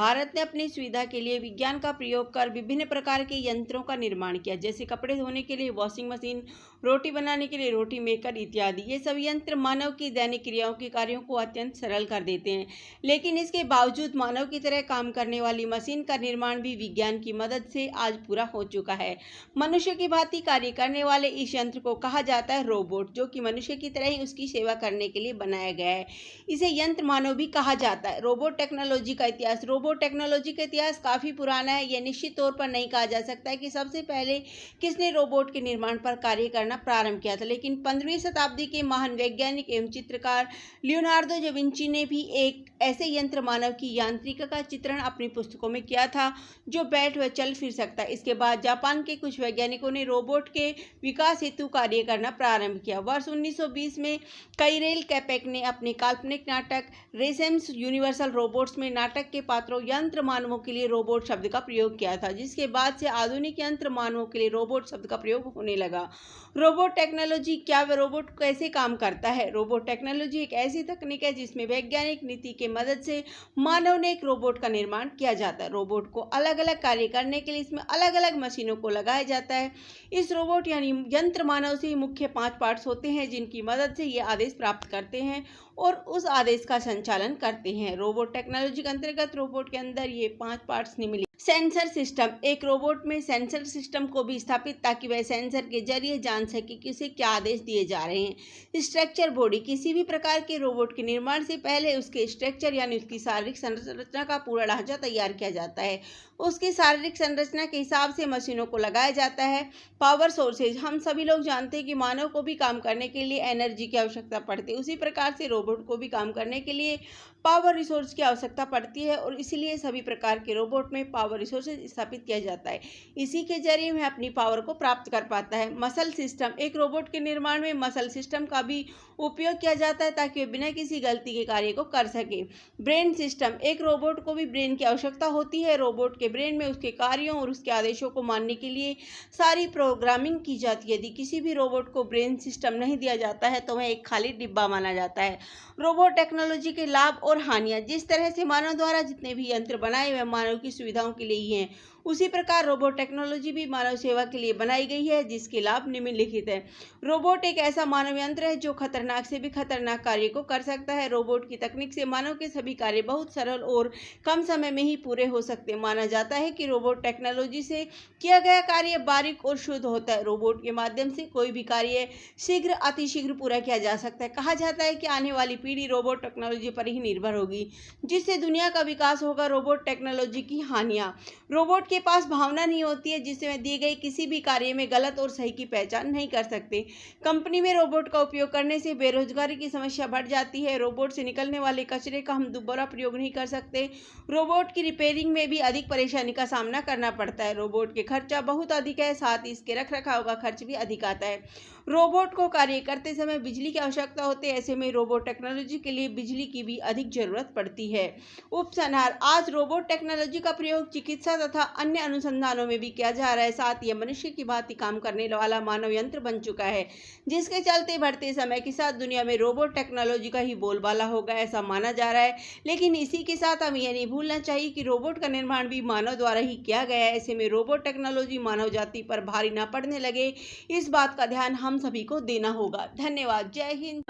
भारत ने अपनी सुविधा के लिए विज्ञान का प्रयोग कर विभिन्न प्रकार के यंत्रों का निर्माण किया, जैसे कपड़े धोने के लिए वॉशिंग मशीन, रोटी बनाने के लिए रोटी मेकर इत्यादि। ये सब यंत्र मानव की दैनिक क्रियाओं के कार्यों को अत्यंत सरल कर देते हैं, लेकिन इसके बावजूद मानव की तरह काम करने वाली मशीन का निर्माण भी विज्ञान की मदद से आज पूरा हो चुका है। मनुष्य की भांति कार्य करने वाले इस यंत्र को कहा जाता है रोबोट, जो कि मनुष्य की तरह ही उसकी सेवा करने के लिए बनाया गया है। इसे यंत्र मानव भी कहा जाता है। रोबोट टेक्नोलॉजी का इतिहास। रोबोट टेक्नोलॉजी का इतिहास काफ़ी पुराना है। यह निश्चित तौर पर नहीं कहा जा सकता है कि सबसे पहले किसने रोबोट के निर्माण पर कार्य करना प्रारंभ किया था, लेकिन 15वीं शताब्दी के महान वैज्ञानिक एवं चित्रकार लियोनार्दो दा विंची ने भी एक ऐसे यंत्र मानव की यांत्रिक का चित्रण अपनी पुस्तकों में किया था, जो बैठ व चल फिर सकता है। इसके बाद जापान के कुछ वैज्ञानिकों ने रोबोट के विकास हेतु कार्य करना प्रारंभ किया। वर्ष 1920 में काइरेल कैपेक ने अपने काल्पनिक नाटक रेसेम्स यूनिवर्सल रोबोट्स में नाटक के पात्रों यंत्र मानवों के लिए रोबोट शब्द का प्रयोग किया था, जिसके बाद से आधुनिक यंत्र मानवों के लिए रोबोट शब्द का प्रयोग होने लगा। रोबोट टेक्नोलॉजी क्या व रोबोट कैसे काम करता है? रोबोट टेक्नोलॉजी एक ऐसी तकनीक है जिसमें वैज्ञानिक नीति के मदद से मानव ने एक रोबोट का निर्माण किया जाता है। रोबोट को अलग अलग कार्य करने के लिए इसमें अलग अलग मशीनों को लगाया जाता है। इस रोबोट यानी यंत्र मानव से मुख्य 5 पार्ट्स होते हैं, जिनकी मदद से ये आदेश प्राप्त करते हैं और उस आदेश का संचालन करते हैं। रोबोट टेक्नोलॉजी के अंतर्गत रोबोट के अंदर ये 5 पार्ट्स निम्नलिखित। Sensor system. एक रोबोट में सेंसर सिस्टम को भी स्थापित, ताकि वह सेंसर के जरिए जान सके कि उसे क्या आदेश दिए जा रहे हैं। Structure body. किसी भी प्रकार के रोबोट के निर्माण से पहले उसके स्ट्रक्चर यानी उसकी शारीरिक संरचना का पूरा ढांचा तैयार किया जाता है। उसकी शारीरिक संरचना के हिसाब से मशीनों को लगाया जाता है। Power sources. हम सभी लोग जानते हैं कि मानव को भी काम करने के लिए एनर्जी की आवश्यकता पड़ती है, उसी प्रकार से रोबोट को भी काम करने के लिए पावर रिसोर्स की आवश्यकता पड़ती है, और इसलिए सभी प्रकार के रोबोट में पावर रिसोर्सेज स्थापित किया जाता है। इसी के जरिए वह अपनी पावर को प्राप्त कर पाता है। Muscle system. एक रोबोट के निर्माण में मसल सिस्टम का भी उपयोग किया जाता है, ताकि वह बिना किसी गलती के कार्य को कर सके। Brain system. एक रोबोट को भी ब्रेन की आवश्यकता होती है। रोबोट के ब्रेन में उसके कार्यों और उसके आदेशों को मानने के लिए सारी प्रोग्रामिंग की जाती है। यदि किसी भी रोबोट को ब्रेन सिस्टम नहीं दिया जाता है तो वह एक खाली डिब्बा माना जाता है। रोबोट टेक्नोलॉजी के लाभ और हानियां। जिस तरह से मानव द्वारा जितने भी यंत्र बनाए वह मानव की सुविधाओं के लिए ही हैं, उसी प्रकार रोबोट टेक्नोलॉजी भी मानव सेवा के लिए बनाई गई है, जिसके लाभ निम्नलिखित है। रोबोट एक ऐसा मानव यंत्र है जो खतरनाक से भी खतरनाक कार्य को कर सकता है। रोबोट की तकनीक से मानव के सभी कार्य बहुत सरल और कम समय में ही पूरे हो सकते हैं। माना जाता है कि रोबोट टेक्नोलॉजी से किया गया कार्य बारीक और शुद्ध होता है। रोबोट के माध्यम से कोई भी कार्य शीघ्र अतिशीघ्र पूरा किया जा सकता है। कहा जाता है कि आने वाली पीढ़ी रोबोट टेक्नोलॉजी पर ही निर्भर होगी, जिससे दुनिया का विकास होगा। रोबोट टेक्नोलॉजी की हानियां। रोबोट के पास भावना नहीं होती है, जिससे वह दिए गए किसी भी कार्य में गलत और सही की पहचान नहीं कर सकते। कंपनी में रोबोट का उपयोग करने से बेरोजगारी की समस्या बढ़ जाती है। रोबोट से निकलने वाले कचरे का हम दोबारा प्रयोग नहीं कर सकते। रोबोट की रिपेयरिंग में भी अधिक परेशानी का सामना करना पड़ता है। रोबोट के खर्चा बहुत अधिक है, साथ ही इसके रख रखाव का खर्च भी अधिक आता है। रोबोट को कार्य करते समय बिजली की आवश्यकता होती है। ऐसे में रोबोट टेक्नोलॉजी के लिए बिजली की भी अधिक जरूरत पड़ती है। उपसंहार। आज रोबोट टेक्नोलॉजी का प्रयोग चिकित्सा तथा अन्य अनुसंधानों में भी किया जा रहा है। साथ ही मनुष्य की भांति काम करने वाला मानव यंत्र बन चुका है, जिसके चलते बढ़ते समय के साथ दुनिया में रोबोट टेक्नोलॉजी का ही बोलबाला होगा, ऐसा माना जा रहा है। लेकिन इसी के साथ हमें यह नहीं भूलना चाहिए कि रोबोट का निर्माण भी मानव द्वारा ही किया गया है। ऐसे में रोबोट टेक्नोलॉजी मानव जाति पर भारी न पड़ने लगे, इस बात का ध्यान हम सभी को देना होगा। धन्यवाद। जय हिंद।